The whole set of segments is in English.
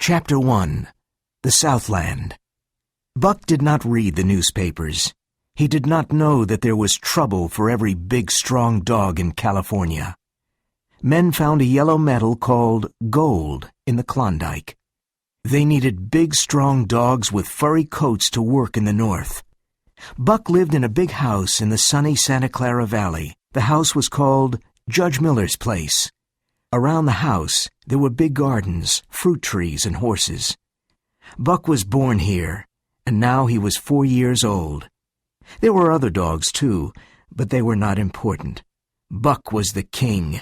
Chapter 1. The Southland. Buck did not read the newspapers. He did not know that there was trouble for every big, strong dog in California. Men found a yellow metal called gold in the Klondike. They needed big, strong dogs with furry coats to work in the north. Buck lived in a big house in the sunny Santa Clara Valley. The house was called Judge Miller's place. Around the house, there were big gardens, fruit trees, and horses. Buck was born here, and now he was 4 years old. There were other dogs, too, but they were not important. Buck was the king.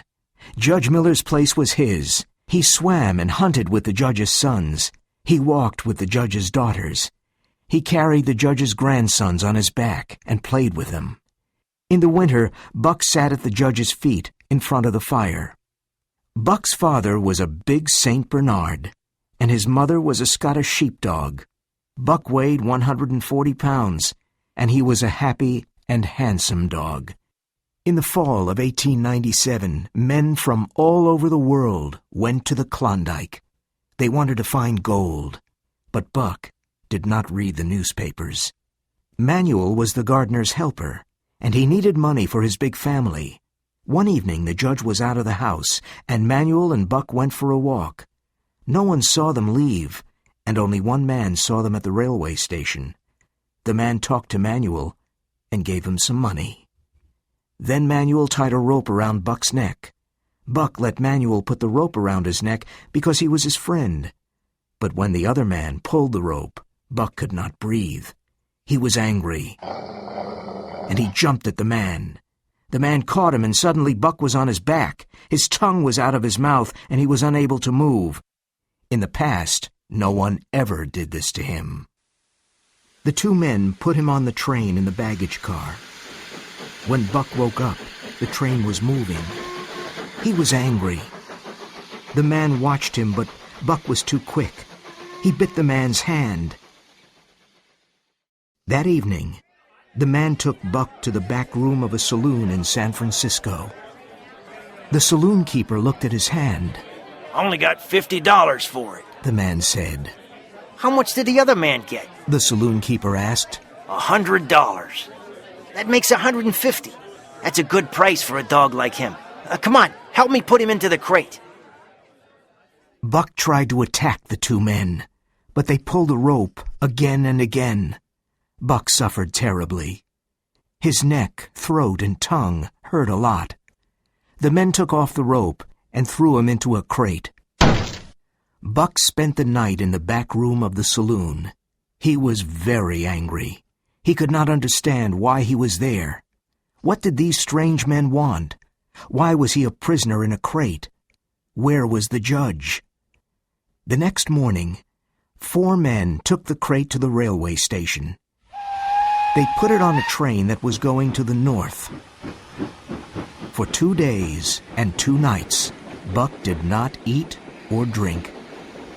Judge Miller's place was his. He swam and hunted with the judge's sons. He walked with the judge's daughters. He carried the judge's grandsons on his back and played with them. In the winter, Buck sat at the judge's feet in front of the fire. Buck's father was a big St. Bernard, and his mother was a Scottish sheepdog. Buck weighed 140 pounds, and he was a happy and handsome dog. In the fall of 1897, men from all over the world went to the Klondike. They wanted to find gold, but Buck did not read the newspapers. Manuel was the gardener's helper, and he needed money for his big family. One evening the judge was out of the house, and Manuel and Buck went for a walk. No one saw them leave, and only one man saw them at the railway station. The man talked to Manuel and gave him some money. Then Manuel tied a rope around Buck's neck. Buck let Manuel put the rope around his neck because he was his friend. But when the other man pulled the rope, Buck could not breathe. He was angry, and he jumped at the man. The man caught him, and suddenly Buck was on his back. His tongue was out of his mouth, and he was unable to move. In the past, no one ever did this to him. The two men put him on the train in the baggage car. When Buck woke up, the train was moving. He was angry. The man watched him, but Buck was too quick. He bit the man's hand. That evening, the man took Buck to the back room of a saloon in San Francisco. The saloon keeper looked at his hand. Only got $50 for it, the man said. How much did the other man get? The saloon keeper asked. $100. That makes $150. That's a good price for a dog like him. Come on, help me put him into the crate. Buck tried to attack the two men, but they pulled the rope again and again. Buck suffered terribly. His neck, throat, and tongue hurt a lot. The men took off the rope and threw him into a crate. Buck spent the night in the back room of the saloon. He was very angry. He could not understand why he was there. What did these strange men want? Why was he a prisoner in a crate? Where was the judge? The next morning, 4 men took the crate to the railway station. They put it on a train that was going to the north. For 2 days and 2 nights, Buck did not eat or drink.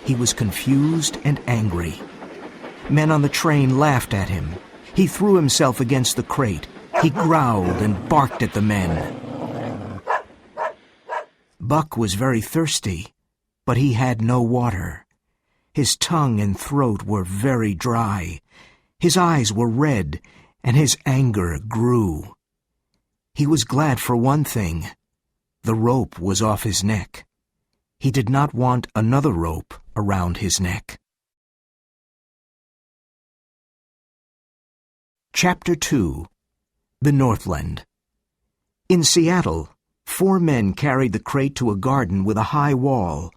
He was confused and angry. Men on the train laughed at him. He threw himself against the crate. He growled and barked at the men. Buck was very thirsty, but he had no water. His tongue and throat were very dry. His eyes were red, and his anger grew. He was glad for one thing. The rope was off his neck. He did not want another rope around his neck. Chapter 2. The Northland. In Seattle, 4 men carried the crate to a garden with a high wall.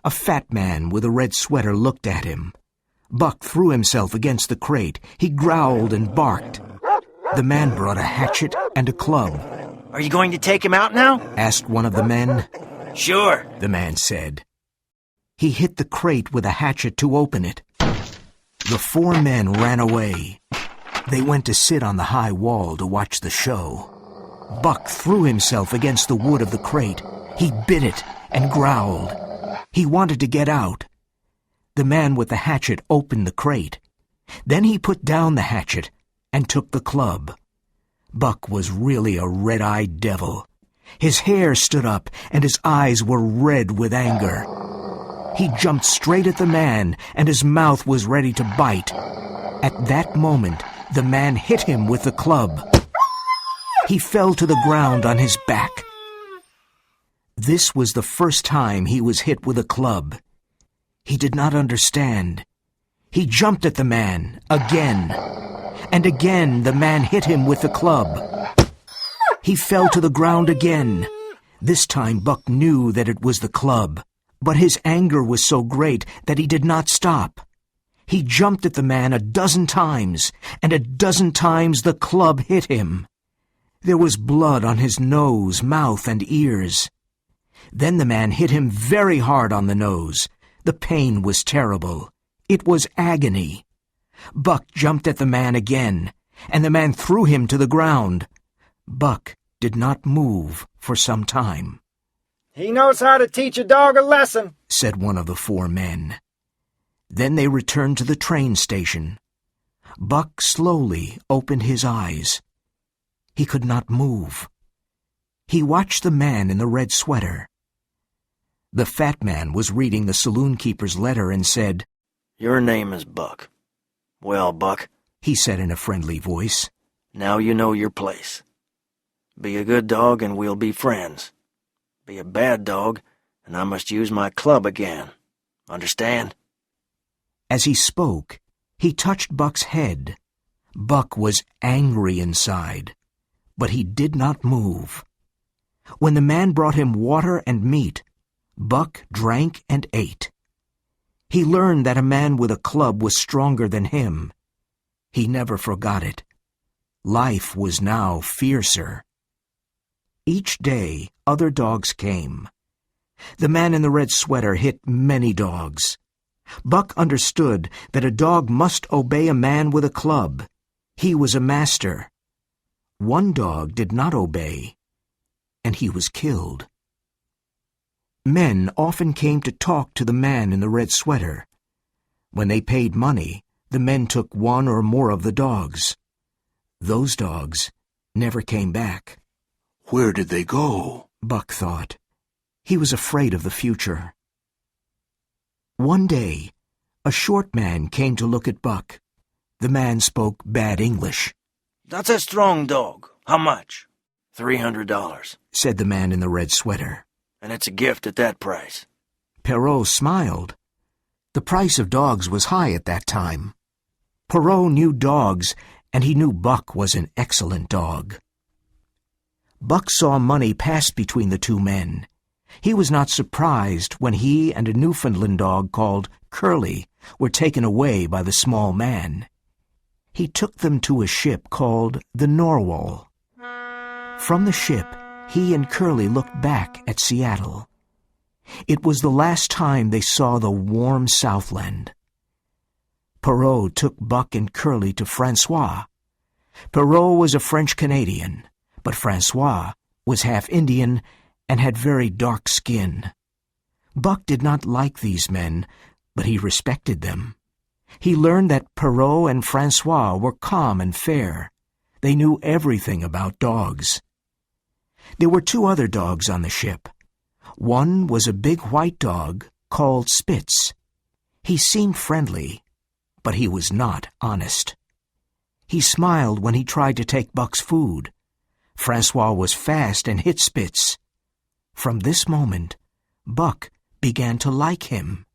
A fat man with a red sweater looked at him. Buck threw himself against the crate. He growled and barked. The man brought a hatchet and a club. Are you going to take him out now? Asked one of the men. Sure, the man said. He hit the crate with a hatchet to open it. The 4 men ran away. They went to sit on the high wall to watch the show. Buck threw himself against the wood of the crate. He bit it and growled. He wanted to get out. The man with the hatchet opened the crate. Then he put down the hatchet and took the club. Buck was really a red-eyed devil. His hair stood up and his eyes were red with anger. He jumped straight at the man, and his mouth was ready to bite. At that moment, the man hit him with the club. He fell to the ground on his back. This was the first time he was hit with a club. He did not understand. He jumped at the man again, and again the man hit him with the club. He fell to the ground again. This time Buck knew that it was the club, but his anger was so great that he did not stop. He jumped at the man 12 times, and 12 times the club hit him. There was blood on his nose, mouth, and ears. Then the man hit him very hard on the nose. The pain was terrible. It was agony. Buck jumped at the man again, and the man threw him to the ground. Buck did not move for some time. "He knows how to teach a dog a lesson," said one of the 4 men. Then they returned to the train station. Buck slowly opened his eyes. He could not move. He watched the man in the red sweater. The fat man was reading the saloon keeper's letter and said, "Your name is Buck. Well, Buck," he said in a friendly voice, "now you know your place. Be a good dog and we'll be friends. Be a bad dog and I must use my club again. Understand?" As he spoke, he touched Buck's head. Buck was angry inside, but he did not move. When the man brought him water and meat, Buck drank and ate. He learned that a man with a club was stronger than him. He never forgot it. Life was now fiercer. Each day, other dogs came. The man in the red sweater hit many dogs. Buck understood that a dog must obey a man with a club. He was a master. One dog did not obey, and he was killed. Men often came to talk to the man in the red sweater. When they paid money, the men took one or more of the dogs. Those dogs never came back. Where did they go? Buck thought. He was afraid of the future. One day, a short man came to look at Buck. The man spoke bad English. "That's a strong dog. How much?" $300, said the man in the red sweater. "And it's a gift at that price." Perrault smiled. The price of dogs was high at that time. Perrault knew dogs, and he knew Buck was an excellent dog. Buck saw money pass between the 2 men. He was not surprised when he and a Newfoundland dog called Curly were taken away by the small man. He took them to a ship called the Narwhal. From the ship, he and Curly looked back at Seattle. It was the last time they saw the warm Southland. Perrault took Buck and Curly to Francois. Perrault was a French-Canadian, but Francois was half Indian and had very dark skin. Buck did not like these men, but he respected them. He learned that Perrault and Francois were calm and fair. They knew everything about dogs. There were 2 other dogs on the ship. One was a big white dog called Spitz. He seemed friendly, but he was not honest. He smiled when he tried to take Buck's food. Francois was fast and hit Spitz. From this moment, Buck began to like him.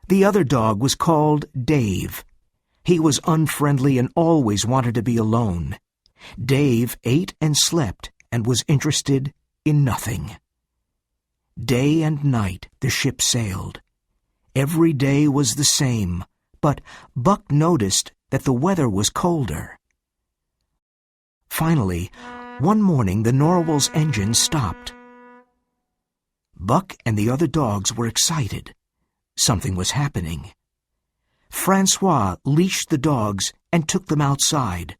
The other dog was called Dave. He was unfriendly and always wanted to be alone. Dave ate and slept and was interested in nothing. Day and night the ship sailed. Every day was the same, but Buck noticed that the weather was colder. Finally, one morning the Narwhal's engine stopped. Buck and the other dogs were excited. Something was happening. Francois leashed the dogs and took them outside.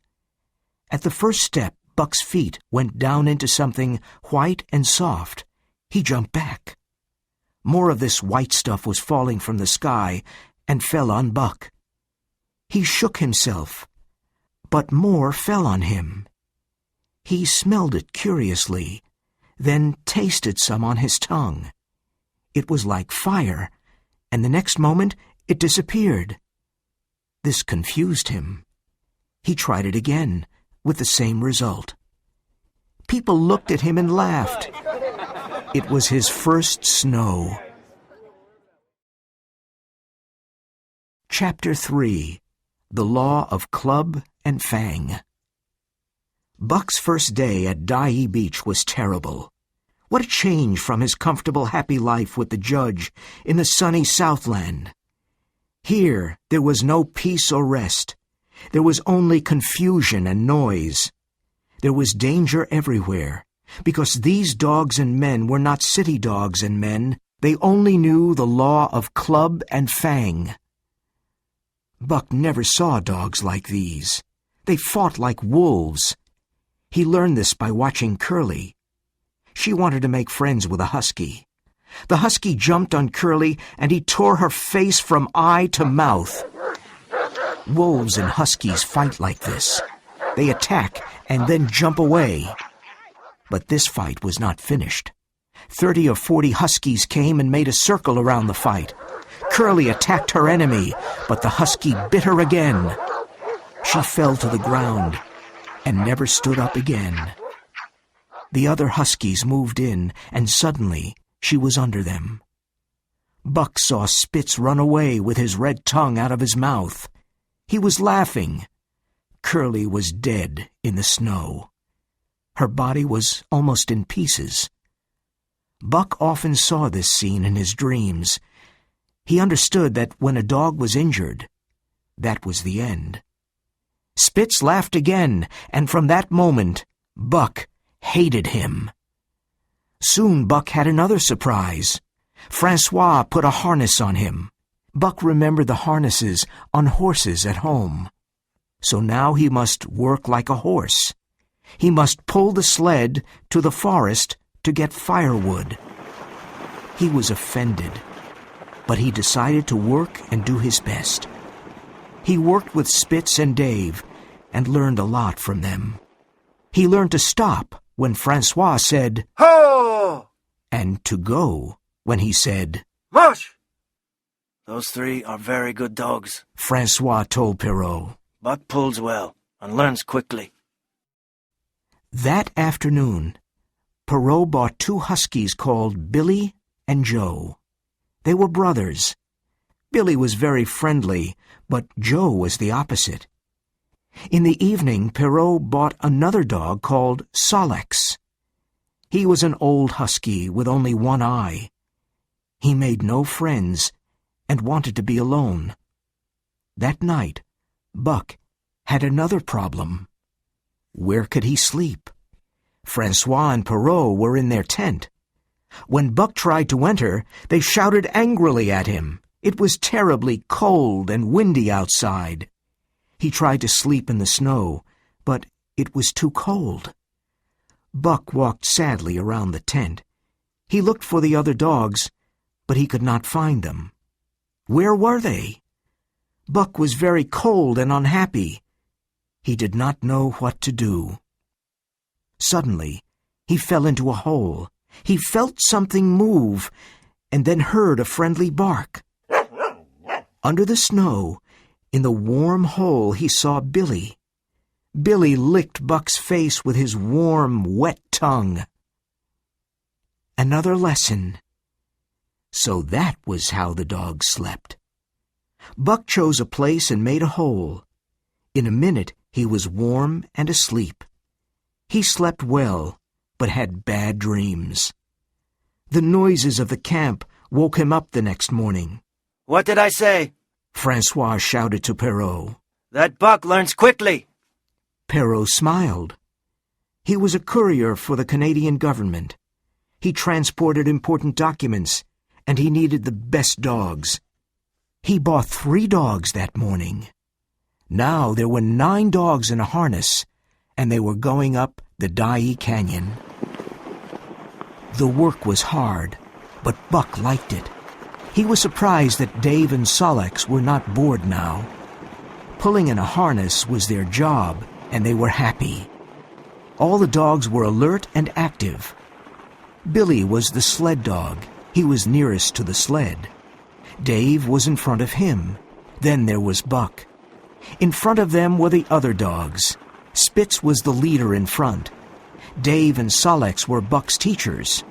At the first step, Buck's feet went down into something white and soft. He jumped back. More of this white stuff was falling from the sky and fell on Buck. He shook himself, but more fell on him. He smelled it curiously, then tasted some on his tongue. it was like fire, and the next moment it disappeared. This confused him. He tried it again, with the same result. People looked at him and laughed. It was his first snow. Chapter 3. The Law of Club and Fang. Buck's first day at Dyea Beach was terrible. What a change from his comfortable, happy life with the judge in the sunny Southland. Here, there was no peace or rest. There was only confusion and noise. There was danger everywhere, because these dogs and men were not city dogs and men. They only knew the law of club and fang. Buck never saw dogs like these. They fought like wolves. He learned this by watching Curly. She wanted to make friends with a husky. The husky jumped on Curly, and he tore her face from eye to mouth. Wolves and huskies fight like this. They attack and then jump away. But this fight was not finished. 30 or 40 huskies came and made a circle around the fight. Curly attacked her enemy, but the husky bit her again. She fell to the ground and never stood up again. The other huskies moved in, and suddenly she was under them. Buck saw Spitz run away with his red tongue out of his mouth. He was laughing. Curly was dead in the snow. Her body was almost in pieces. Buck often saw this scene in his dreams. He understood that when a dog was injured, that was the end. Spitz laughed again, and from that moment, Buck hated him. Soon Buck had another surprise. Francois put a harness on him. Buck remembered the harnesses on horses at home. So now he must work like a horse. He must pull the sled to the forest to get firewood. He was offended, but he decided to work and do his best. He worked with Spitz and Dave and learned a lot from them. He learned to stop when Francois said, Ho! and to go when he said, Mush! Those three are very good dogs. Francois told Perrault. Buck pulls well and learns quickly. That afternoon, Perrault bought 2 huskies called Billy and Joe. They were brothers. Billy was very friendly, but Joe was the opposite. In the evening, Perrault bought another dog called Solex. He was an old husky with only one eye. He made no friends and wanted to be alone. That night, Buck had another problem. Where could he sleep? Francois and Perrault were in their tent. When Buck tried to enter, they shouted angrily at him. It was terribly cold and windy outside. He tried to sleep in the snow, but it was too cold. Buck walked sadly around the tent. He looked for the other dogs, but he could not find them. Where were they? Buck was very cold and unhappy. He did not know what to do. Suddenly, he fell into a hole. He felt something move, and then heard a friendly bark. Under the snow, in the warm hole, he saw Billy. Billy licked Buck's face with his warm, wet tongue. Another lesson. So that was how the dog slept. Buck chose a place and made a hole. In a minute, he was warm and asleep. He slept well, but had bad dreams. The noises of the camp woke him up the next morning. What did I say? Francois shouted to Perrault. That Buck learns quickly. Perrault smiled. He was a courier for the Canadian government. He transported important documents, and he needed the best dogs. He bought 3 dogs that morning. Now there were 9 dogs in a harness, and they were going up the Dyea Canyon. The work was hard, but Buck liked it. He was surprised that Dave and Solex were not bored now. Pulling in a harness was their job, and they were happy. All the dogs were alert and active. Billy was the sled dog. He was nearest to the sled. Dave was in front of him. Then there was Buck. In front of them were the other dogs. Spitz was the leader in front. Dave and Sol-leks were Buck's teachers.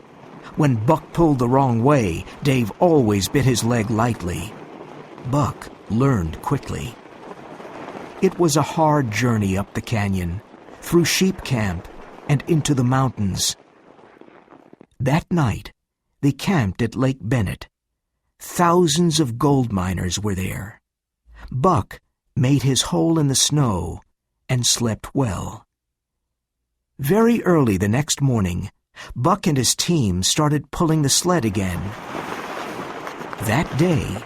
When Buck pulled the wrong way, Dave always bit his leg lightly. Buck learned quickly. It was a hard journey up the canyon, through sheep camp, and into the mountains. That night, they camped at Lake Bennett. Thousands of gold miners were there. Buck made his hole in the snow and slept well. Very early the next morning, Buck and his team started pulling the sled again. That day,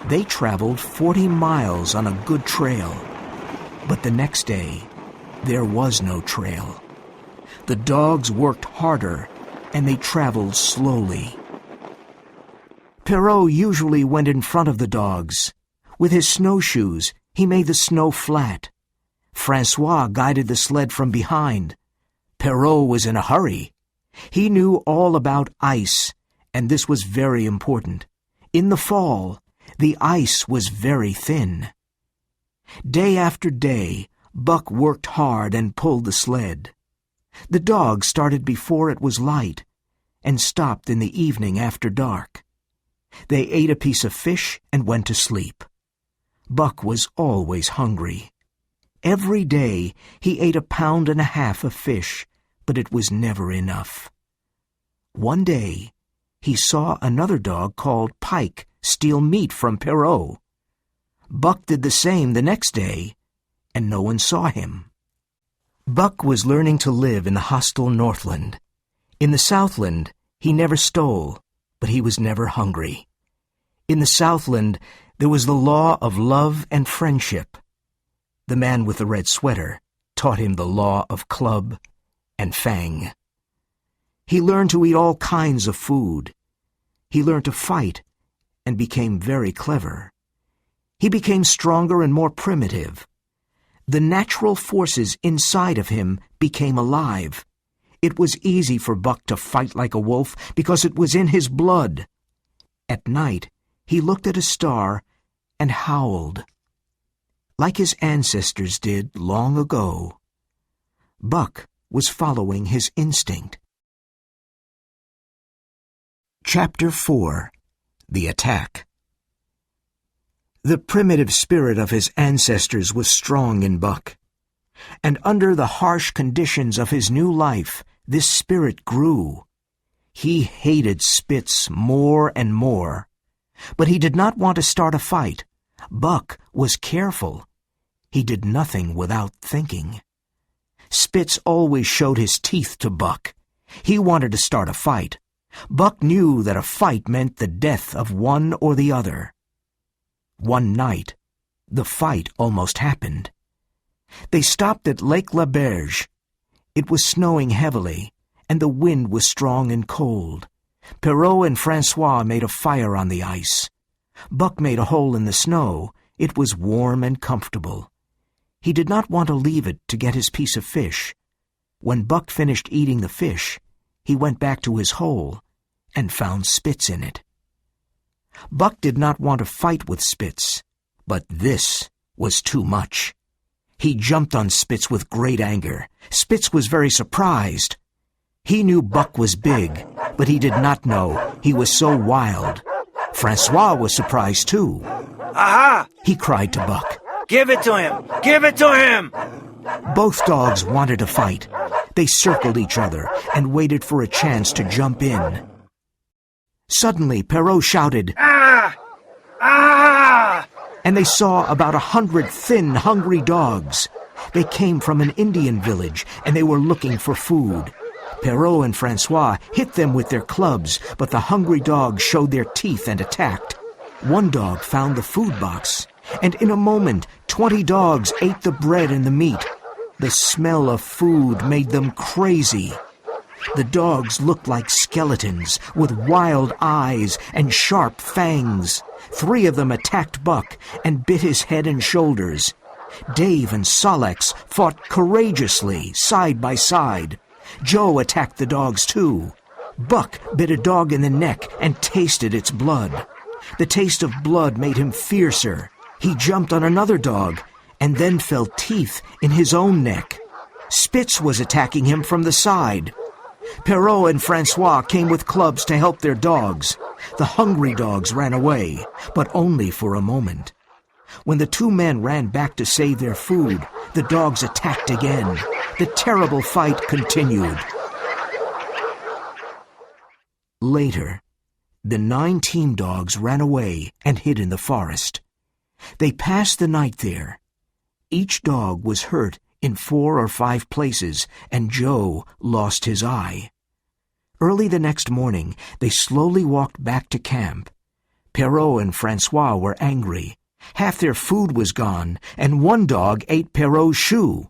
they traveled 40 miles on a good trail. But the next day, there was no trail. The dogs worked harder, and they traveled slowly. Perrault usually went in front of the dogs. With his snowshoes, he made the snow flat. Francois guided the sled from behind. Perrault was in a hurry. He knew all about ice, and this was very important. In the fall, the ice was very thin. Day after day, Buck worked hard and pulled the sled. The dogs started before it was light and stopped in the evening after dark. They ate a piece of fish and went to sleep. Buck was always hungry. Every day he ate 1.5 pounds of fish, but it was never enough. One day, he saw another dog called Pike steal meat from Perrault. Buck did the same the next day, and no one saw him. Buck was learning to live in the hostile Northland. In the Southland, he never stole, but he was never hungry. In the Southland, there was the law of love and friendship. The man with the red sweater taught him the law of club and fang. He learned to eat all kinds of food. He learned to fight and became very clever. He became stronger and more primitive. The natural forces inside of him became alive. It was easy for Buck to fight like a wolf because it was in his blood. At night, he looked at a star and howled. Like his ancestors did long ago, Buck was following his instinct. Chapter 4. The Attack. The primitive spirit of his ancestors was strong in Buck, and under the harsh conditions of his new life, this spirit grew. He hated Spitz more and more, but he did not want to start a fight. Buck was careful. He did nothing without thinking. Spitz always showed his teeth to Buck. He wanted to start a fight. Buck knew that a fight meant the death of one or the other. One night, the fight almost happened. They stopped at Lake La Berge. It was snowing heavily, and the wind was strong and cold. Perrault and Francois made a fire on the ice. Buck made a hole in the snow. It was warm and comfortable. He did not want to leave it to get his piece of fish. When Buck finished eating the fish, he went back to his hole and found Spitz in it. Buck did not want to fight with Spitz, but this was too much. He jumped on Spitz with great anger. Spitz was very surprised. He knew Buck was big, but he did not know he was so wild. Francois was surprised too. Aha! He cried to Buck. Give it to him! Give it to him! Both dogs wanted to fight. They circled each other and waited for a chance to jump in. Suddenly, Perrault shouted, Ah! Ah! and they saw about 100 thin, hungry dogs. They came from an Indian village, and they were looking for food. Perrault and Francois hit them with their clubs, but the hungry dogs showed their teeth and attacked. One dog found the food box, and in a moment, 20 dogs ate the bread and the meat. The smell of food made them crazy. The dogs looked like skeletons with wild eyes and sharp fangs. 3 of them attacked Buck and bit his head and shoulders. Dave and Sol-leks fought courageously, side by side. Joe attacked the dogs too. Buck bit a dog in the neck and tasted its blood. The taste of blood made him fiercer. He jumped on another dog and then felt teeth in his own neck. Spitz was attacking him from the side. Perrault and Francois came with clubs to help their dogs. The hungry dogs ran away, but only for a moment. When the two men ran back to save their food, the dogs attacked again. The terrible fight continued. Later, the 9 team dogs ran away and hid in the forest. They passed the night there. Each dog was hurt in 4 or 5 places, and Joe lost his eye. Early the next morning, they slowly walked back to camp. Perrault and Francois were angry. Half their food was gone, and one dog ate Perrault's shoe.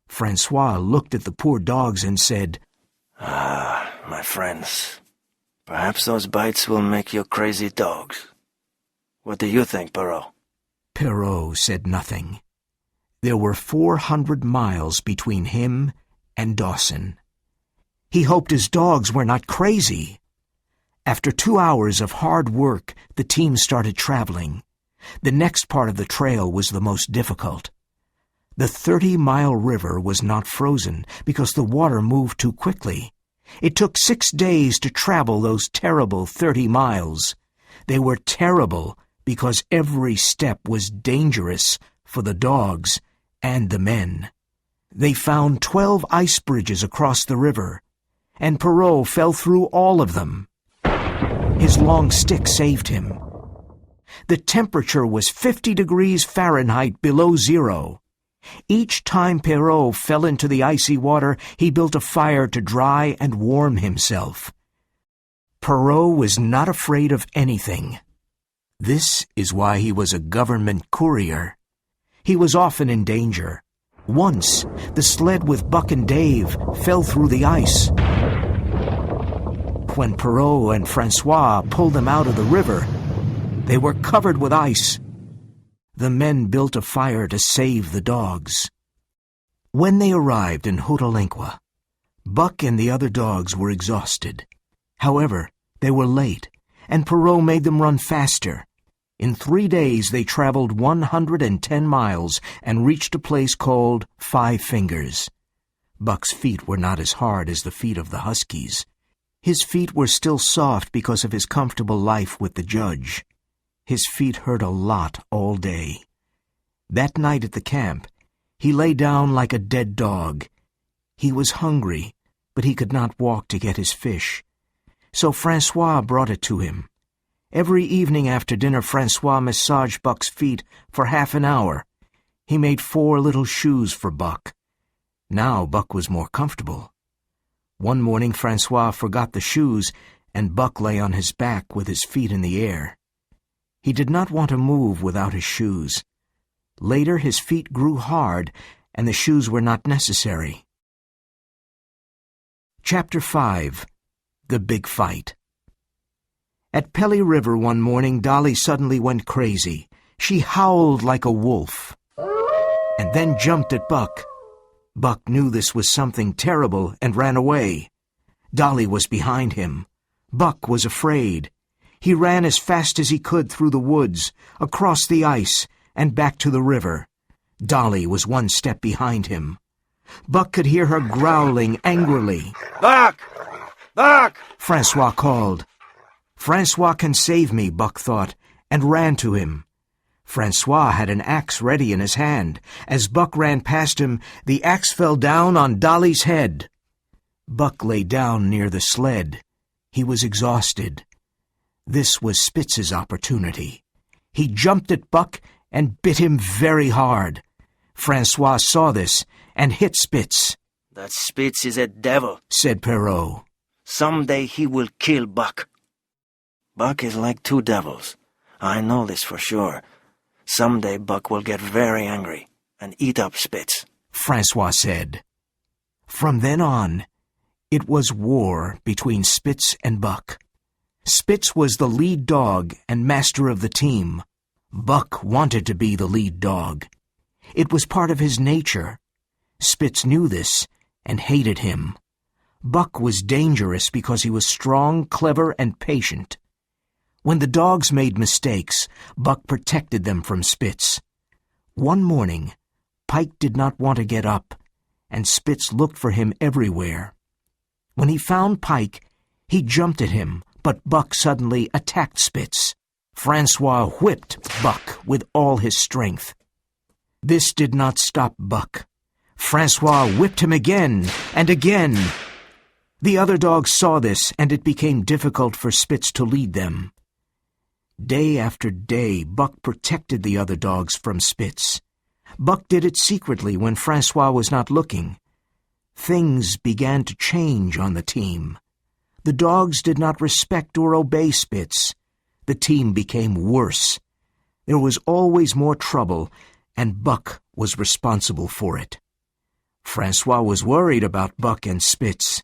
Francois looked at the poor dogs and said, "Ah, my friends, perhaps those bites will make you crazy dogs. What do you think, Perrault?" Perrault said nothing. There were 400 miles between him and Dawson. He hoped his dogs were not crazy. After 2 hours of hard work, the team started traveling. The next part of the trail was the most difficult. The 30-mile river was not frozen because the water moved too quickly. It took 6 days to travel those terrible 30 miles. They were terrible because every step was dangerous for the dogs and the men. They found 12 ice bridges across the river, and Perrault fell through all of them. His long stick saved him. The temperature was 50 degrees Fahrenheit below zero. Each time Perrault fell into the icy water, he built a fire to dry and warm himself. Perrault was not afraid of anything. This is why he was a government courier. He was often in danger. Once, the sled with Buck and Dave fell through the ice. When Perrault and Francois pulled them out of the river, they were covered with ice. The men built a fire to save the dogs. When they arrived in Hootalinqua, Buck and the other dogs were exhausted. However, they were late, and Perrault made them run faster. In 3 days they traveled 110 miles and reached a place called 5 Fingers. Buck's feet were not as hard as the feet of the Huskies. His feet were still soft because of his comfortable life with the judge. His feet hurt a lot all day. That night at the camp, he lay down like a dead dog. He was hungry, but he could not walk to get his fish. So Francois brought it to him. Every evening after dinner, Francois massaged Buck's feet for half an hour. He made 4 little shoes for Buck. Now Buck was more comfortable. One morning Francois forgot the shoes, and Buck lay on his back with his feet in the air. He did not want to move without his shoes. Later his feet grew hard, and the shoes were not necessary. Chapter 5. The Big Fight. At Pelly River one morning, Dolly suddenly went crazy. She howled like a wolf, and then jumped at Buck. Buck knew this was something terrible and ran away. Dolly was behind him. Buck was afraid. He ran as fast as he could through the woods, across the ice, and back to the river. Dolly was 1 step behind him. Buck could hear her growling angrily. "Buck! Buck!" Francois called. "Francois can save me," Buck thought, and ran to him. Francois had an axe ready in his hand. As Buck ran past him, the axe fell down on Dolly's head. Buck lay down near the sled. He was exhausted. This was Spitz's opportunity. He jumped at Buck and bit him very hard. Francois saw this and hit Spitz. "That Spitz is a devil," said Perrault. "Someday he will kill Buck. Buck is like 2 devils. I know this for sure. Someday Buck will get very angry and eat up Spitz," Francois said. From then on, it was war between Spitz and Buck. Spitz was the lead dog and master of the team. Buck wanted to be the lead dog. It was part of his nature. Spitz knew this and hated him. Buck was dangerous because he was strong, clever, and patient. When the dogs made mistakes, Buck protected them from Spitz. One morning, Pike did not want to get up, and Spitz looked for him everywhere. When he found Pike, he jumped at him, but Buck suddenly attacked Spitz. Francois whipped Buck with all his strength. This did not stop Buck. Francois whipped him again and again. The other dogs saw this, and it became difficult for Spitz to lead them. Day after day, Buck protected the other dogs from Spitz. Buck did it secretly when Francois was not looking. Things began to change on the team. The dogs did not respect or obey Spitz. The team became worse. There was always more trouble, and Buck was responsible for it. Francois was worried about Buck and Spitz.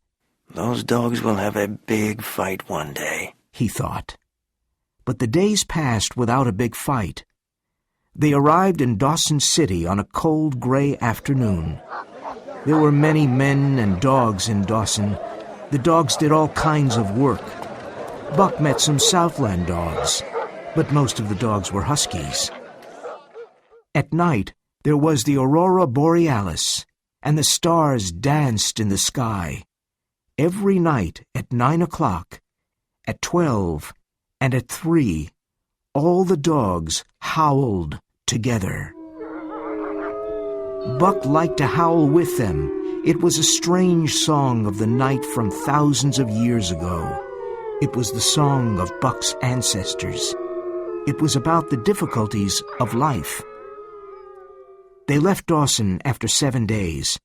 Those dogs will have a big fight one day, he thought. But the days passed without a big fight. They arrived in Dawson City on a cold, gray afternoon. There were many men and dogs in Dawson. The dogs did all kinds of work. Buck met some Southland dogs, but most of the dogs were Huskies. At night, there was the aurora borealis, and the stars danced in the sky. Every night at 9 o'clock, at 12, and at 3, all the dogs howled together. Buck liked to howl with them. It was a strange song of the night from thousands of years ago. It was the song of Buck's ancestors. It was about the difficulties of life. They left Dawson after 7 days.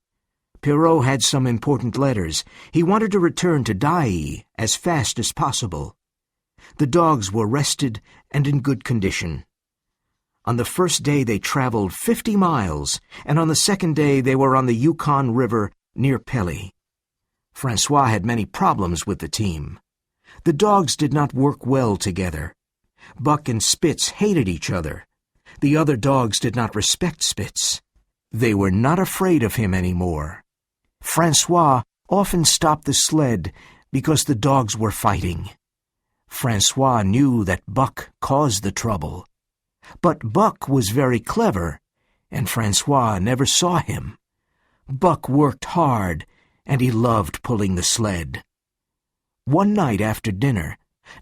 Perrault had some important letters. He wanted to return to Dyea as fast as possible. The dogs were rested and in good condition. On the first day they traveled 50 miles, and on the second day they were on the Yukon River near Pelly. Francois had many problems with the team. The dogs did not work well together. Buck and Spitz hated each other. The other dogs did not respect Spitz. They were not afraid of him anymore. Francois often stopped the sled because the dogs were fighting. Francois knew that Buck caused the trouble. But Buck was very clever, and Francois never saw him. Buck worked hard, and he loved pulling the sled. One night after dinner,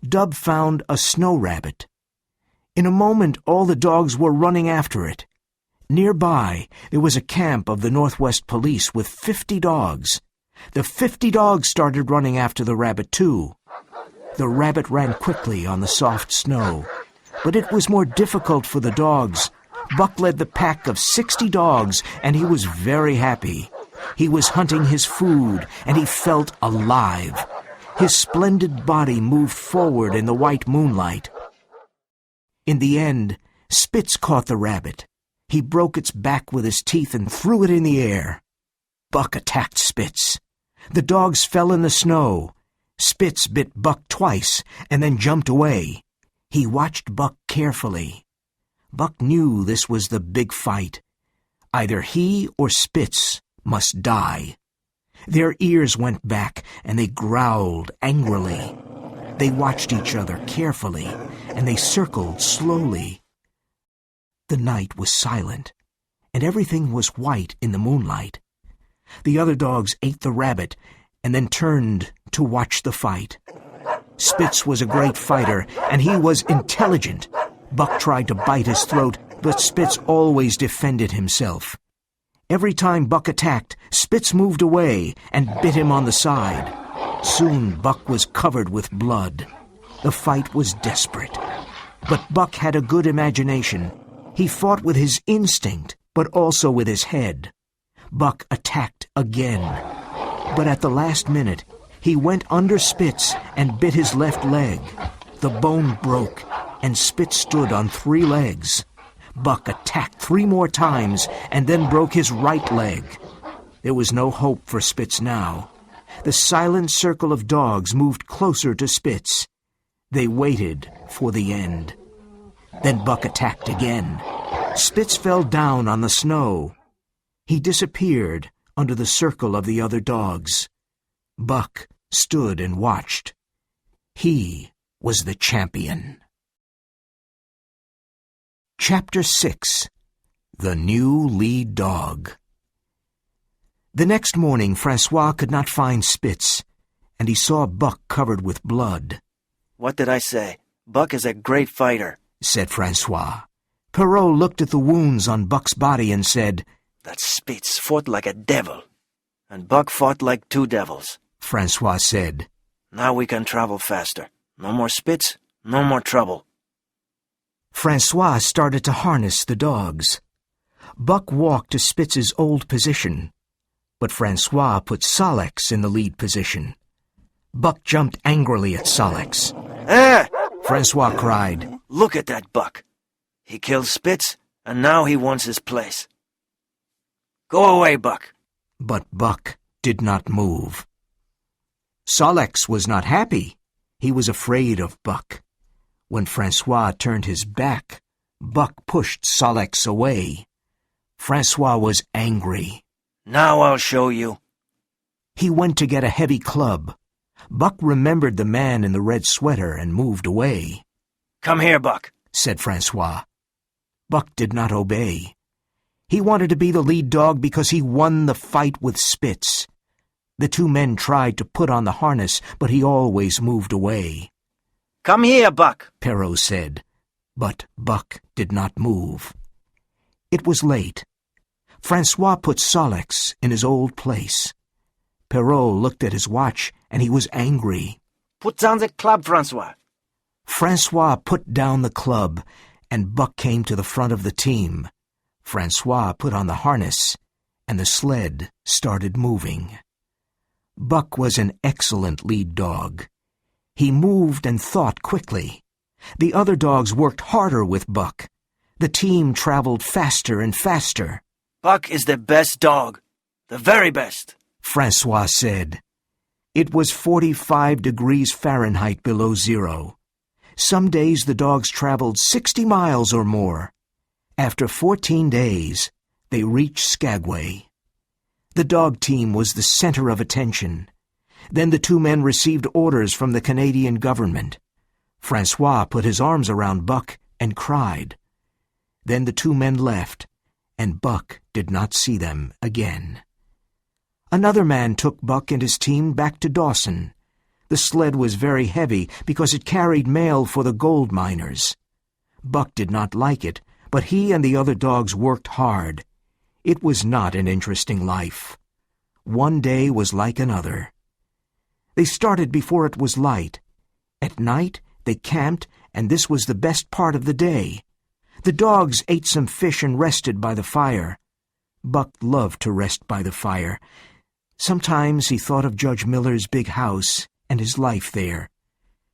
Dub found a snow rabbit. In a moment, all the dogs were running after it. Nearby, there was a camp of the Northwest Police with 50 dogs. The 50 dogs started running after the rabbit, too. The rabbit ran quickly on the soft snow, but it was more difficult for the dogs. Buck led the pack of 60 dogs, and he was very happy. He was hunting his food, and he felt alive. His splendid body moved forward in the white moonlight. In the end, Spitz caught the rabbit. He broke its back with his teeth and threw it in the air. Buck attacked Spitz. The dogs fell in the snow. Spitz bit Buck twice and then jumped away. He watched Buck carefully. Buck knew this was the big fight. Either he or Spitz must die. Their ears went back, and they growled angrily. They watched each other carefully, and they circled slowly. The night was silent, and everything was white in the moonlight. The other dogs ate the rabbit, and then turned to watch the fight. Spitz was a great fighter, and he was intelligent. Buck tried to bite his throat, but Spitz always defended himself. Every time Buck attacked, Spitz moved away and bit him on the side. Soon Buck was covered with blood. The fight was desperate. But Buck had a good imagination. He fought with his instinct, but also with his head. Buck attacked again. But at the last minute, he went under Spitz and bit his left leg. The bone broke, and Spitz stood on 3 legs. Buck attacked 3 more times and then broke his right leg. There was no hope for Spitz now. The silent circle of dogs moved closer to Spitz. They waited for the end. Then Buck attacked again. Spitz fell down on the snow. He disappeared under the circle of the other dogs. Buck stood and watched. He was the champion. Chapter 6. The New Lead Dog. The next morning, Francois could not find Spitz, and he saw Buck covered with blood. "What did I say? Buck is a great fighter," said Francois. Perrault looked at the wounds on Buck's body and said, "That Spitz fought like a devil, and Buck fought like two devils." Francois said, "Now we can travel faster. No more Spitz, no more trouble." Francois started to harness the dogs. Buck walked to Spitz's old position, but Francois put Solex in the lead position. Buck jumped angrily at Solex. "Ah!" Francois cried. "Look at that Buck. He killed Spitz, and now he wants his place. Go away, Buck." But Buck did not move. Solex was not happy. He was afraid of Buck. When Francois turned his back, Buck pushed Solex away. Francois was angry. "Now I'll show you." He went to get a heavy club. Buck remembered the man in the red sweater and moved away. "Come here, Buck," said Francois. Buck did not obey. He wanted to be the lead dog because he won the fight with Spitz. The two men tried to put on the harness, but he always moved away. "Come here, Buck," Perrault said, but Buck did not move. It was late. Francois put Solex in his old place. Perrault looked at his watch, and he was angry. "Put down the club, Francois." Francois put down the club, and Buck came to the front of the team. Francois put on the harness, and the sled started moving. Buck was an excellent lead dog. He moved and thought quickly. The other dogs worked harder with Buck. The team traveled faster and faster. "Buck is the best dog, the very best," Francois said. It was 45 degrees Fahrenheit below zero. Some days the dogs traveled 60 miles or more. After 14 days, they reached Skagway. The dog team was the center of attention. Then the two men received orders from the Canadian government. Francois put his arms around Buck and cried. Then the two men left, and Buck did not see them again. Another man took Buck and his team back to Dawson. The sled was very heavy because it carried mail for the gold miners. Buck did not like it, but he and the other dogs worked hard. It was not an interesting life. One day was like another. They started before it was light. At night, they camped, and this was the best part of the day. The dogs ate some fish and rested by the fire. Buck loved to rest by the fire. Sometimes he thought of Judge Miller's big house and his life there.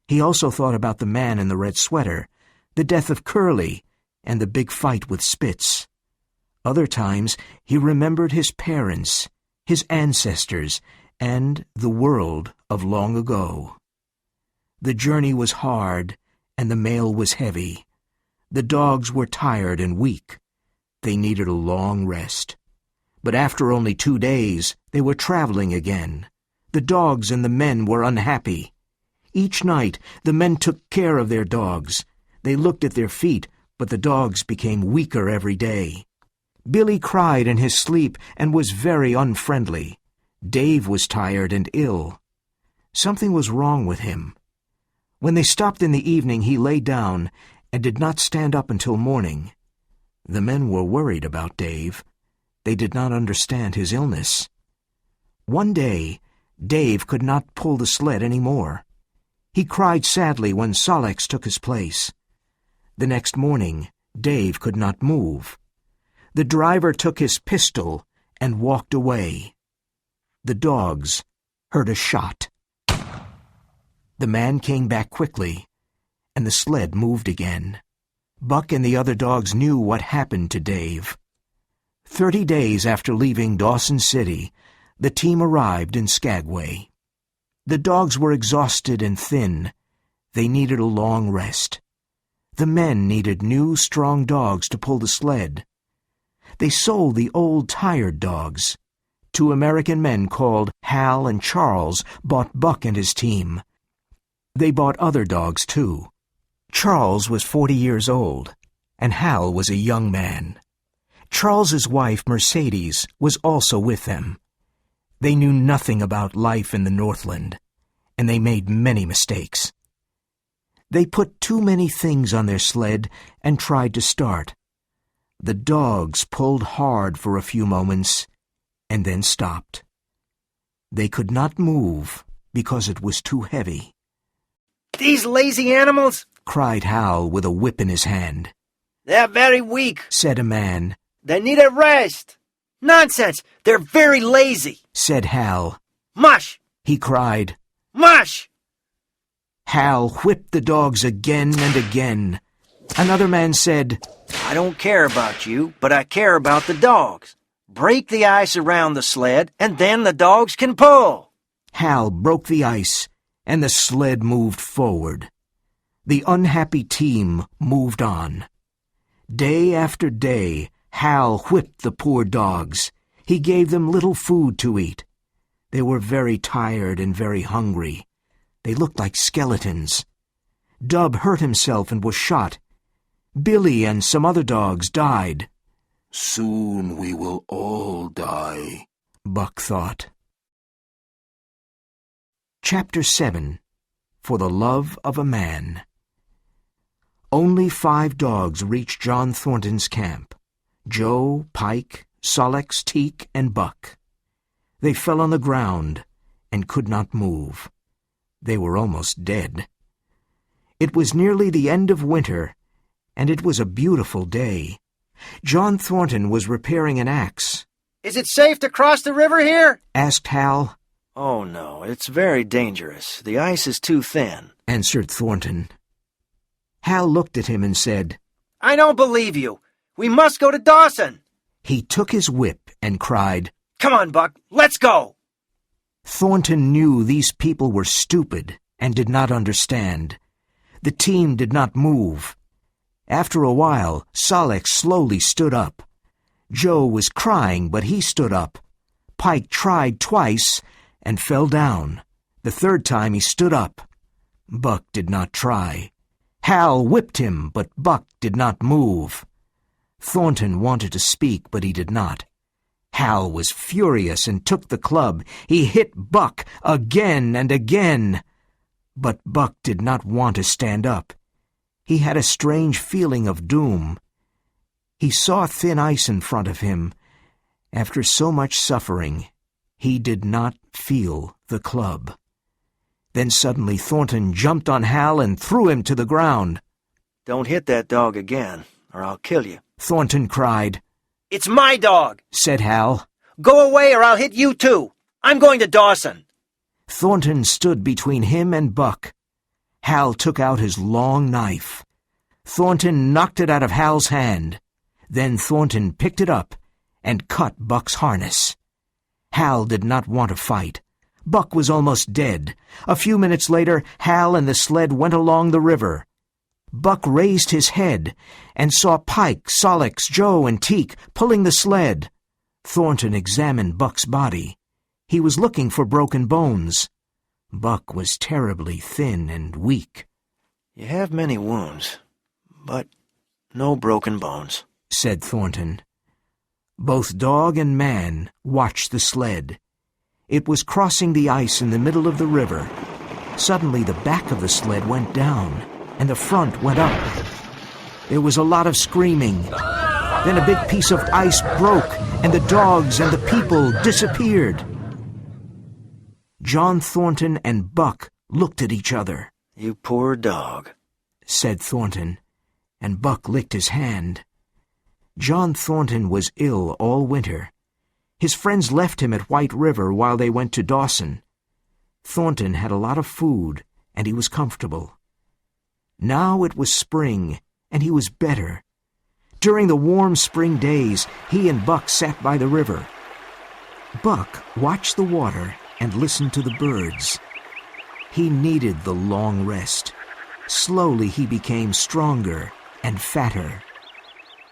He also thought about the man in the red sweater, the death of Curly, and the big fight with Spitz. Other times he remembered his parents, his ancestors, and the world of long ago. The journey was hard, and the mail was heavy. The dogs were tired and weak. They needed a long rest. But after only 2 days, they were traveling again. The dogs and the men were unhappy. Each night, the men took care of their dogs. They looked at their feet, but the dogs became weaker every day. Billy cried in his sleep and was very unfriendly. Dave was tired and ill. Something was wrong with him. When they stopped in the evening, he lay down and did not stand up until morning. The men were worried about Dave. They did not understand his illness. One day, Dave could not pull the sled any more. He cried sadly when Solex took his place. The next morning, Dave could not move. The driver took his pistol and walked away. The dogs heard a shot. The man came back quickly, and the sled moved again. Buck and the other dogs knew what happened to Dave. 30 days after leaving Dawson City, the team arrived in Skagway. The dogs were exhausted and thin. They needed a long rest. The men needed new, strong dogs to pull the sled. They sold the old, tired dogs. Two American men called Hal and Charles bought Buck and his team. They bought other dogs, too. Charles was 40 years old, and Hal was a young man. Charles's wife, Mercedes, was also with them. They knew nothing about life in the Northland, and they made many mistakes. They put too many things on their sled and tried to start. The dogs pulled hard for a few moments and then stopped. They could not move because it was too heavy. These lazy animals, Cried Hal with a whip in his hand. they're very weak. Said a man. They need a rest. Nonsense, they're very lazy. Said Hal. Mush! He cried. Mush! Hal whipped the dogs again and again. Another man said, I don't care about you, but I care about the dogs. Break the ice around the sled, and then the dogs can pull. Hal broke the ice, and the sled moved forward. The unhappy team moved on. Day after day, Hal whipped the poor dogs. He gave them little food to eat. They were very tired and very hungry. They looked like skeletons. Dub hurt himself and was shot. Billy and some other dogs died. Soon we will all die, Buck thought. Chapter 7. For the Love of a Man. Only 5 dogs reached John Thornton's camp: Joe, Pike, Sol-leks, Teek, and Buck. They fell on the ground and could not move. They were almost dead. It was nearly the end of winter, and it was a beautiful day. John Thornton was repairing an axe. Is it safe to cross the river here? Asked Hal. Oh, no, it's very dangerous. The ice is too thin. Answered Thornton. Hal looked at him and said, I don't believe you. We must go to Dawson. He took his whip and cried, Come on, Buck, let's go. Thornton knew these people were stupid and did not understand. The team did not move. After a while, Sol-leks slowly stood up. Joe was crying, but he stood up. Pike tried twice and fell down. The third time he stood up. Buck did not try. Hal whipped him, but Buck did not move. Thornton wanted to speak, but he did not. Hal was furious and took the club. He hit Buck again and again. But Buck did not want to stand up. He had a strange feeling of doom. He saw thin ice in front of him. After so much suffering, he did not feel the club. Then suddenly Thornton jumped on Hal and threw him to the ground. Don't hit that dog again, or I'll kill you. Thornton cried. It's my dog. Said Hal. Go away or I'll hit you too. I'm going to Dawson. Thornton stood between him and Buck. Hal took out his long knife. Thornton knocked it out of Hal's hand. Then Thornton picked it up and cut Buck's harness. Hal did not want to fight. Buck was almost dead. A few minutes later, Hal and the sled went along the river. Buck raised his head and saw Pike, Sol-leks, Joe, and Teek pulling the sled. Thornton examined Buck's body. He was looking for broken bones. Buck was terribly thin and weak. You have many wounds, but no broken bones, said Thornton. Both dog and man watched the sled. It was crossing the ice in the middle of the river. Suddenly the back of the sled went down, and the front went up. There was a lot of screaming. Then a big piece of ice broke, and the dogs and the people disappeared. John Thornton and Buck looked at each other. You poor dog, said Thornton, and Buck licked his hand. John Thornton was ill all winter. His friends left him at White River while they went to Dawson. Thornton had a lot of food, and he was comfortable. Now it was spring, and he was better. During the warm spring days, he and Buck sat by the river. Buck watched the water and listened to the birds. He needed the long rest. Slowly he became stronger and fatter.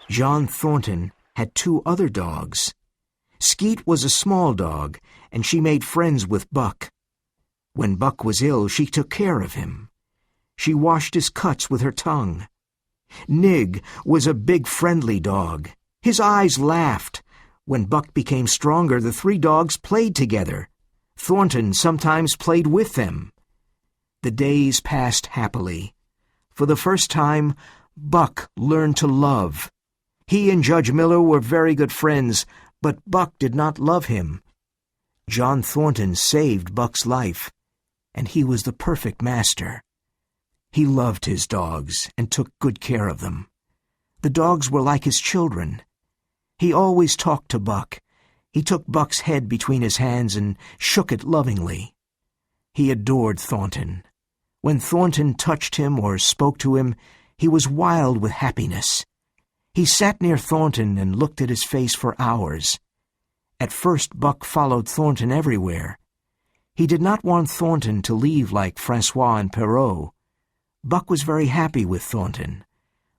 John Thornton had 2 other dogs. Skeet was a small dog, and she made friends with Buck. When Buck was ill, she took care of him. She washed his cuts with her tongue. Nig was a big, friendly dog. His eyes laughed. When Buck became stronger, the three dogs played together. Thornton sometimes played with them. The days passed happily. For the first time, Buck learned to love. He and Judge Miller were very good friends, but Buck did not love him. John Thornton saved Buck's life, and he was the perfect master. He loved his dogs and took good care of them. The dogs were like his children. He always talked to Buck. He took Buck's head between his hands and shook it lovingly. He adored Thornton. When Thornton touched him or spoke to him, he was wild with happiness. He sat near Thornton and looked at his face for hours. At first, Buck followed Thornton everywhere. He did not want Thornton to leave like Francois and Perrault. Buck was very happy with Thornton,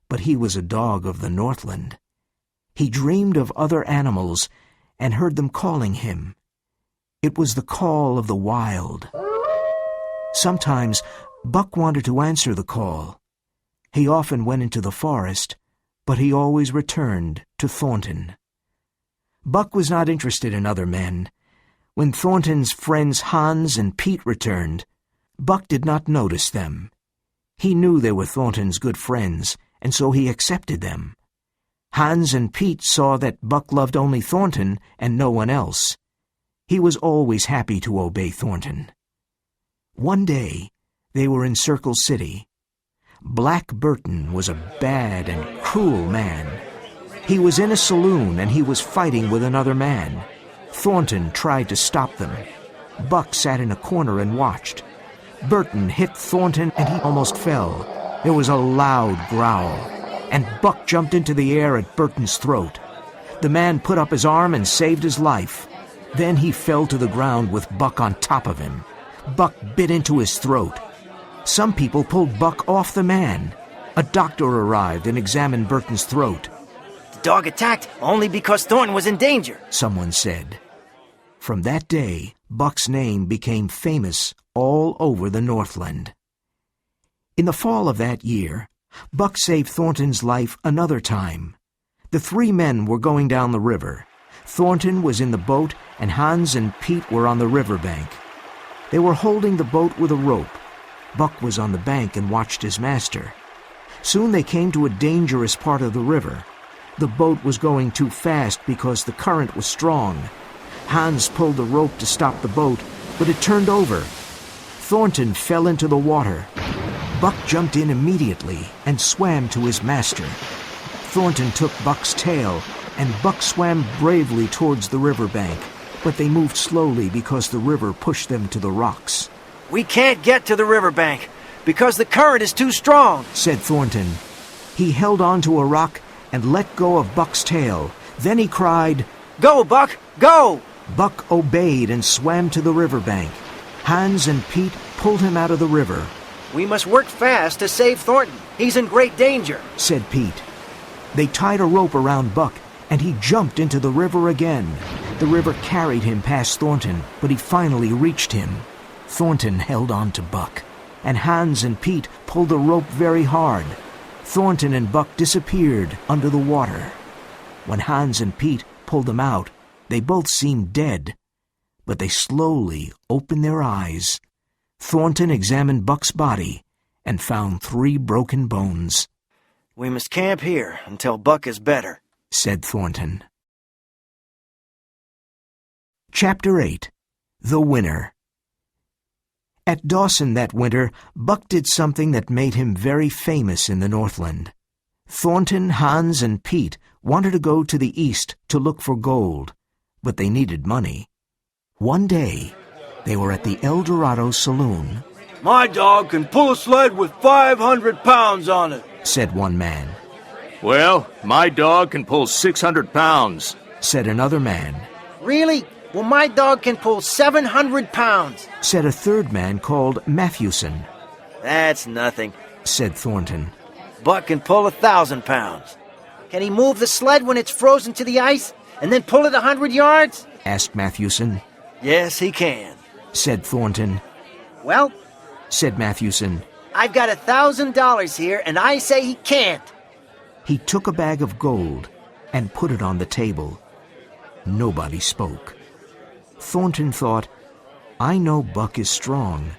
but he was a dog of the Northland. He dreamed of other animals and heard them calling him. It was the call of the wild. Sometimes Buck wanted to answer the call. He often went into the forest, but he always returned to Thornton. Buck was not interested in other men. When Thornton's friends Hans and Pete returned, Buck did not notice them. He knew they were Thornton's good friends, and so he accepted them. Hans and Pete saw that Buck loved only Thornton and no one else. He was always happy to obey Thornton. One day, they were in Circle City. Black Burton was a bad and cruel man. He was in a saloon and he was fighting with another man. Thornton tried to stop them. Buck sat in a corner and watched. Burton hit Thornton and he almost fell. There was a loud growl, and Buck jumped into the air at Burton's throat. The man put up his arm and saved his life. Then he fell to the ground with Buck on top of him. Buck bit into his throat. Some people pulled Buck off the man. A doctor arrived and examined Burton's throat. The dog attacked only because Thornton was in danger, someone said. From that day, Buck's name became famous all over the Northland. In the fall of that year, Buck saved Thornton's life another time. The three men were going down the river. Thornton was in the boat, and Hans and Pete were on the riverbank. They were holding the boat with a rope. Buck was on the bank and watched his master. Soon they came to a dangerous part of the river. The boat was going too fast because the current was strong. Hans pulled the rope to stop the boat, but it turned over. Thornton fell into the water. Buck jumped in immediately and swam to his master. Thornton took Buck's tail, and Buck swam bravely towards the riverbank, but they moved slowly because the river pushed them to the rocks. "We can't get to the riverbank because the current is too strong," said Thornton. He held on to a rock and let go of Buck's tail. Then he cried, "Go, Buck, go!" Buck obeyed and swam to the riverbank. Hans and Pete pulled him out of the river. "We must work fast to save Thornton. He's in great danger," said Pete. They tied a rope around Buck, and he jumped into the river again. The river carried him past Thornton, but he finally reached him. Thornton held on to Buck, and Hans and Pete pulled the rope very hard. Thornton and Buck disappeared under the water. When Hans and Pete pulled them out, they both seemed dead, but they slowly opened their eyes. Thornton examined Buck's body and found 3 broken bones. "We must camp here until Buck is better," said Thornton. Chapter 8. The Winner. At Dawson that winter, Buck did something that made him very famous in the Northland. Thornton, Hans, and Pete wanted to go to the east to look for gold, but they needed money. One day, they were at the El Dorado Saloon. My dog can pull a sled with 500 pounds on it, said one man. Well, my dog can pull 600 pounds, said another man. "Really? Well, my dog can pull 700 pounds, said a third man called Matthewson. "That's nothing," said Thornton. "Buck can pull 1,000 pounds. Can he move the sled when it's frozen to the ice? and then pull it 100 yards? asked Matthewson. Yes, he can. Said Thornton. Well, Said Matthewson. I've got $1,000 here, and I say he can't. He took a bag of gold and put it on the table. Nobody spoke. Thornton thought, I know Buck is strong,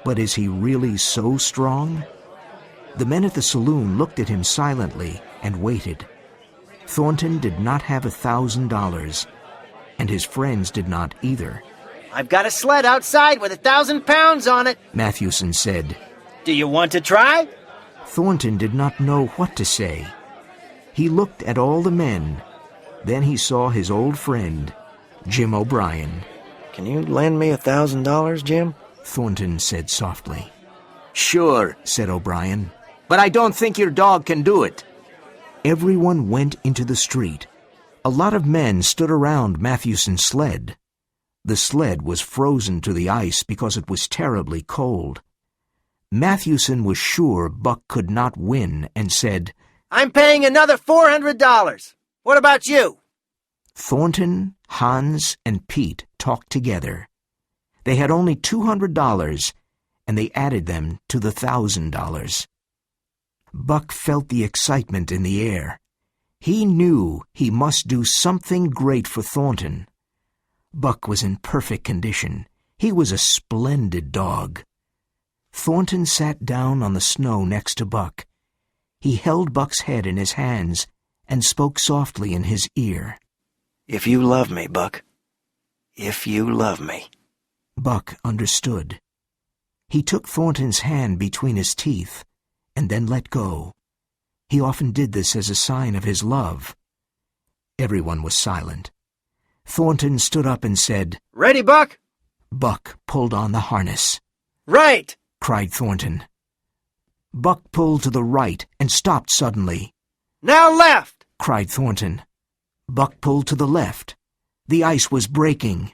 but is he really so strong? The men at the saloon looked at him silently and waited. Thornton did not have $1,000, and his friends did not either. I've got a sled outside with 1,000 pounds on it. Matthewson said. Do you want to try? Thornton did not know what to say. He looked at all the men. Then he saw his old friend, Jim O'Brien. Can you lend me $1,000, Jim? Thornton said softly. Sure, Said O'Brien. but I don't think your dog can do it. Everyone went into the street. A lot of men stood around Matthewson's sled. The sled was frozen to the ice because it was terribly cold. Matthewson was sure Buck could not win and said, I'm paying another $400. What about you? Thornton, Hans, and Pete talked together. They had only $200, and they added them to the $1,000. Buck felt the excitement in the air. He knew he must do something great for Thornton. Buck was in perfect condition. He was a splendid dog. Thornton sat down on the snow next to Buck. He held Buck's head in his hands and spoke softly in his ear. If you love me, Buck. If you love me. Buck understood. He took Thornton's hand between his teeth and then let go. He often did this as a sign of his love. Everyone was silent. Thornton stood up and said, Ready, Buck? Buck pulled on the harness. Right! Cried Thornton. Buck pulled to the right and stopped suddenly. Now left! Cried Thornton. Buck pulled to the left. The ice was breaking.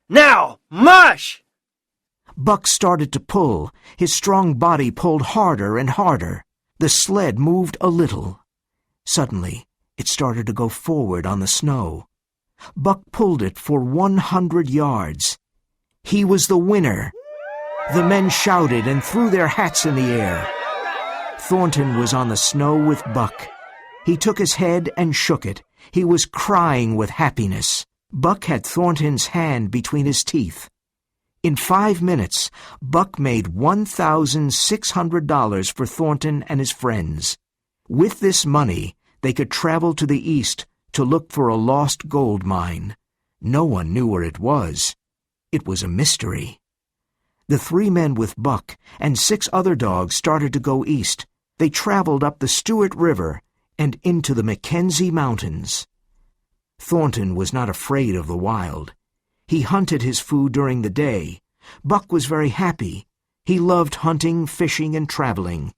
Now, mush! Buck started to pull. His strong body pulled harder and harder. The sled moved a little. Suddenly, it started to go forward on the snow. Buck pulled it for 100 yards. He was the winner. The men shouted and threw their hats in the air. Thornton was on the snow with Buck. He took his head and shook it. He was crying with happiness. Buck had Thornton's hand between his teeth. In 5 minutes, Buck made $1,600 for Thornton and his friends. With this money, they could travel to the east to look for a lost gold mine. No one knew where it was. It was a mystery. The 3 men with Buck and 6 other dogs started to go east. They traveled up the Stewart River and into the Mackenzie Mountains. Thornton was not afraid of the wild. He hunted his food during the day. Buck was very happy. He loved hunting, fishing, and traveling.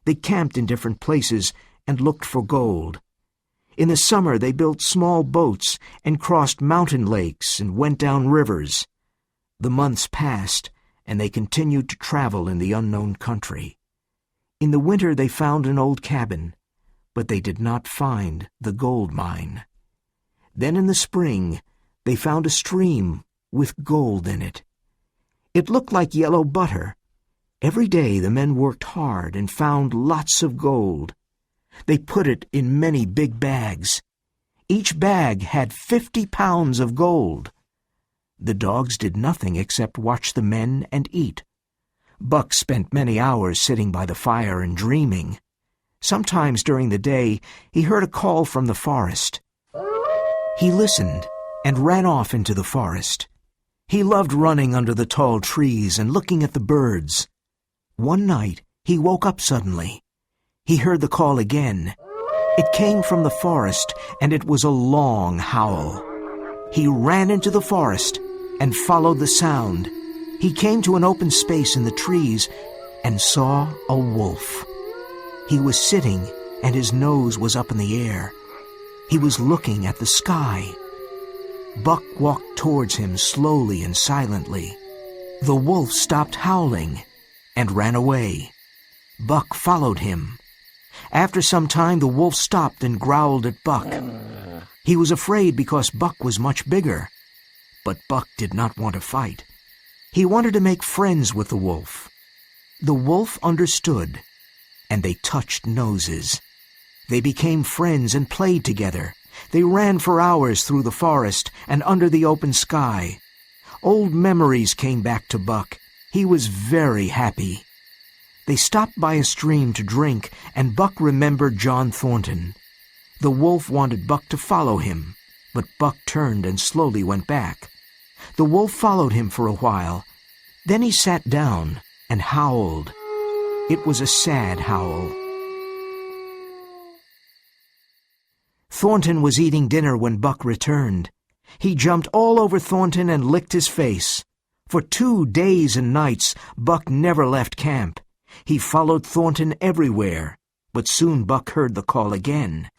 They camped in different places and looked for gold. In the summer they built small boats and crossed mountain lakes and went down rivers. The months passed, and they continued to travel in the unknown country. In the winter they found an old cabin, but they did not find the gold mine. Then in the spring they found a stream with gold in it. It looked like yellow butter. Every day the men worked hard and found lots of gold. They put it in many big bags. Each bag had 50 pounds of gold. The dogs did nothing except watch the men and eat. Buck spent many hours sitting by the fire and dreaming. Sometimes during the day he heard a call from the forest. He listened and ran off into the forest. He loved running under the tall trees and looking at the birds. One night he woke up suddenly. He heard the call again. It came from the forest, and it was a long howl. He ran into the forest and followed the sound. He came to an open space in the trees and saw a wolf. He was sitting, and his nose was up in the air. He was looking at the sky. Buck walked towards him slowly and silently. The wolf stopped howling and ran away. Buck followed him. After some time, the wolf stopped and growled at Buck. He was afraid because Buck was much bigger. But Buck did not want to fight. He wanted to make friends with the wolf. The wolf understood, and they touched noses. They became friends and played together. They ran for hours through the forest and under the open sky. Old memories came back to Buck. He was very happy. They stopped by a stream to drink, and Buck remembered John Thornton. The wolf wanted Buck to follow him, but Buck turned and slowly went back. The wolf followed him for a while. Then he sat down and howled. It was a sad howl. Thornton was eating dinner when Buck returned. He jumped all over Thornton and licked his face. For 2 days and nights, Buck never left camp. He followed Thornton everywhere, but soon Buck heard the call again.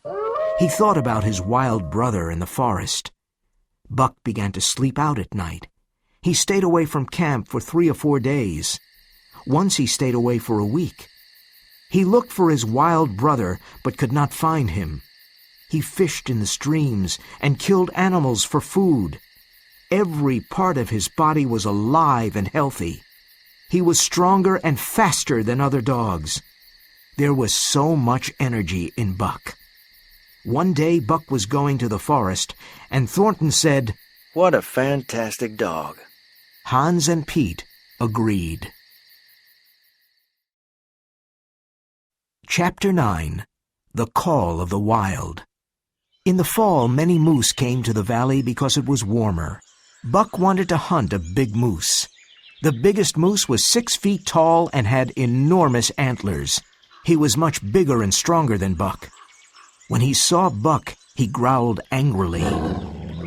He thought about his wild brother in the forest. Buck began to sleep out at night. He stayed away from camp for 3 or 4 days. Once he stayed away for a week. He looked for his wild brother, but could not find him. He fished in the streams and killed animals for food. Every part of his body was alive and healthy. He was stronger and faster than other dogs. There was so much energy in Buck. One day Buck was going to the forest, and Thornton said, "What a fantastic dog." Hans and Pete agreed. Chapter 9. The Call of the Wild. In the fall, many moose came to the valley because it was warmer. Buck wanted to hunt a big moose. The biggest moose was 6 feet tall and had enormous antlers. He was much bigger and stronger than Buck. When he saw Buck, he growled angrily.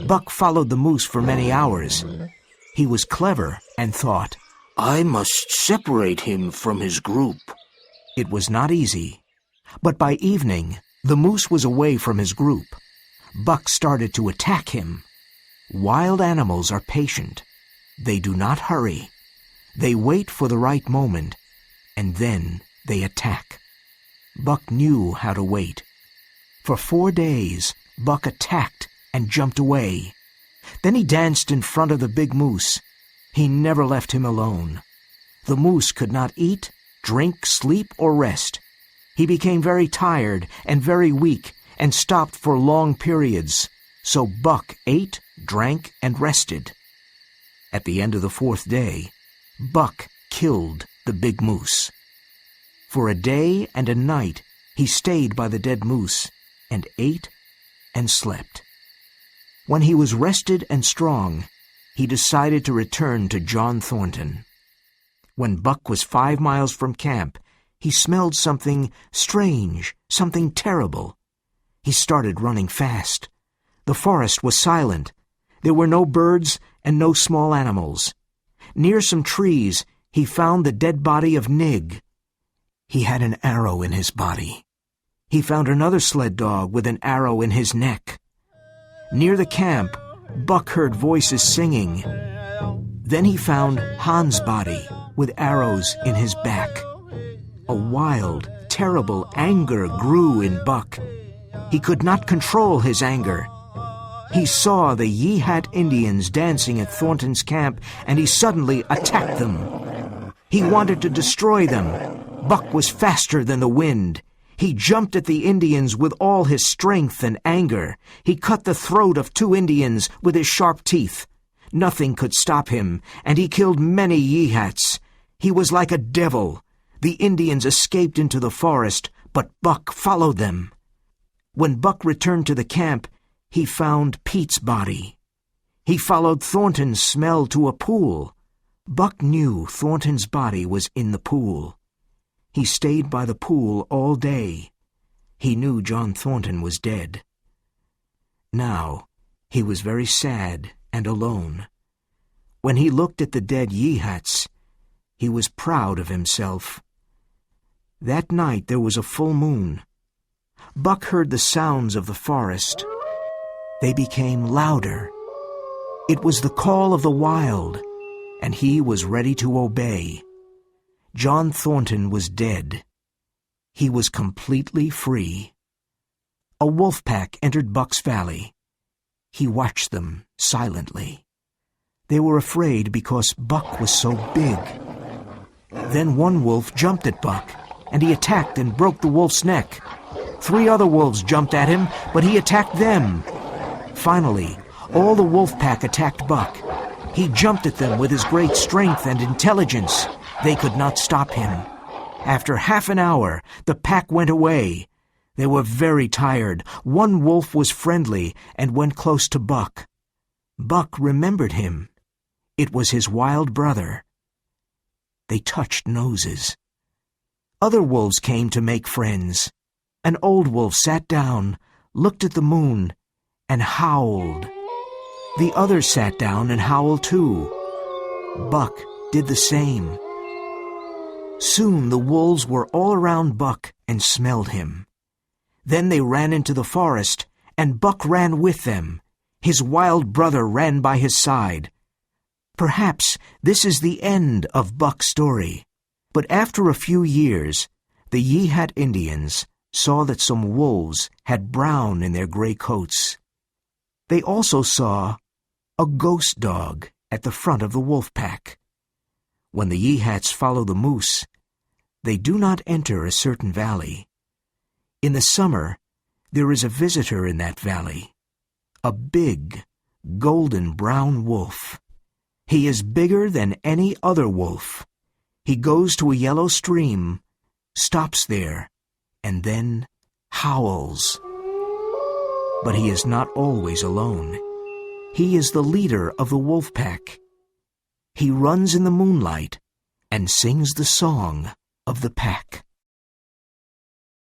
Buck followed the moose for many hours. He was clever and thought, I must separate him from his group. It was not easy. But by evening, the moose was away from his group. Buck started to attack him. Wild animals are patient. They do not hurry. They wait for the right moment, and then they attack. Buck knew how to wait. For 4 days, Buck attacked and jumped away. Then he danced in front of the big moose. He never left him alone. The moose could not eat, drink, sleep, or rest. He became very tired and very weak and stopped for long periods. So Buck ate, drank, and rested. At the end of the 4th day, Buck killed the big moose. For a day and a night, he stayed by the dead moose and ate and slept. When he was rested and strong, he decided to return to John Thornton. When Buck was 5 miles from camp, he smelled something strange, something terrible. He started running fast. The forest was silent. There were no birds and no small animals. Near some trees, he found the dead body of Nig. He had an arrow in his body. He found another sled dog with an arrow in his neck. Near the camp, Buck heard voices singing. Then he found Hans' body with arrows in his back. A wild, terrible anger grew in Buck. He could not control his anger. He saw the Yeehat Indians dancing at Thornton's camp, and he suddenly attacked them. He wanted to destroy them. Buck was faster than the wind. He jumped at the Indians with all his strength and anger. He cut the throat of 2 Indians with his sharp teeth. Nothing could stop him, and he killed many Yeehats. He was like a devil. The Indians escaped into the forest, but Buck followed them. When Buck returned to the camp, he found Pete's body. He followed Thornton's smell to a pool. Buck knew Thornton's body was in the pool. He stayed by the pool all day. He knew John Thornton was dead. Now, he was very sad and alone. When he looked at the dead Yeehats, he was proud of himself. That night there was a full moon. Buck heard the sounds of the forest. They became louder. It was the call of the wild, and he was ready to obey. John Thornton was dead. He was completely free. A wolf pack entered Buck's valley. He watched them silently. They were afraid because Buck was so big. Then one wolf jumped at Buck, and he attacked and broke the wolf's neck. 3 other wolves jumped at him, but he attacked them. Finally, all the wolf pack attacked Buck. He jumped at them with his great strength and intelligence. They could not stop him. After half an hour, the pack went away. They were very tired. One wolf was friendly and went close to Buck. Buck remembered him. It was his wild brother. They touched noses. Other wolves came to make friends. An old wolf sat down, looked at the moon, and howled. The others sat down and howled too. Buck did the same. Soon the wolves were all around Buck and smelled him. Then they ran into the forest, and Buck ran with them. His wild brother ran by his side. Perhaps this is the end of Buck's story. But after a few years, the Yehat Indians saw that some wolves had brown in their gray coats. They also saw a ghost dog at the front of the wolf pack. When the Yehats follow the moose, they do not enter a certain valley. In the summer, there is a visitor in that valley, a big, golden brown wolf. He is bigger than any other wolf. He goes to a yellow stream, stops there, and then howls. But he is not always alone. He is the leader of the wolf pack. He runs in the moonlight and sings the song of the pack.